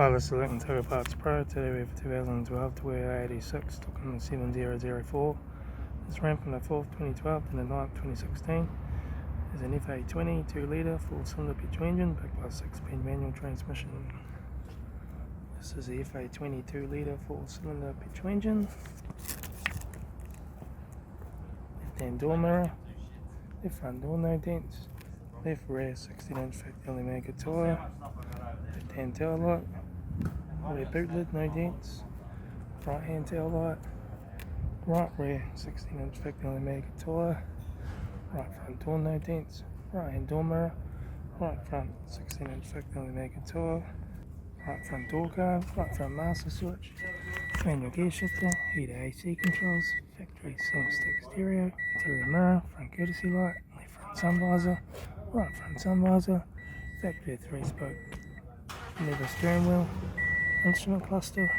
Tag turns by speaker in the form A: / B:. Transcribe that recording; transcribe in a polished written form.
A: Hi, this is Litre Total Parts Pro. Today we have 2012 Toyota 86 stock number 7004. This ran from the 4th 2012 to the 9th 2016. It's an FA20 2 litre 4-cylinder petrol engine backed by a 6-speed manual transmission. This is the FA20 2 litre 4-cylinder petrol engine. Left hand door mirror, left front door no dents, left rear 16-inch factory mega tyre, left hand tail light, rear boot lid no dents, right hand tail light, right rear 16-inch factory mega tyre, right front door no dents, right hand door mirror, right front 16-inch factory mega tyre, right front door guard, right front master switch, manual gear shifter, heater AC controls, factory single stack stereo, interior mirror, front courtesy light, left front sun visor, right front sun visor, factory 3-spoke leather steering wheel, instrument cluster,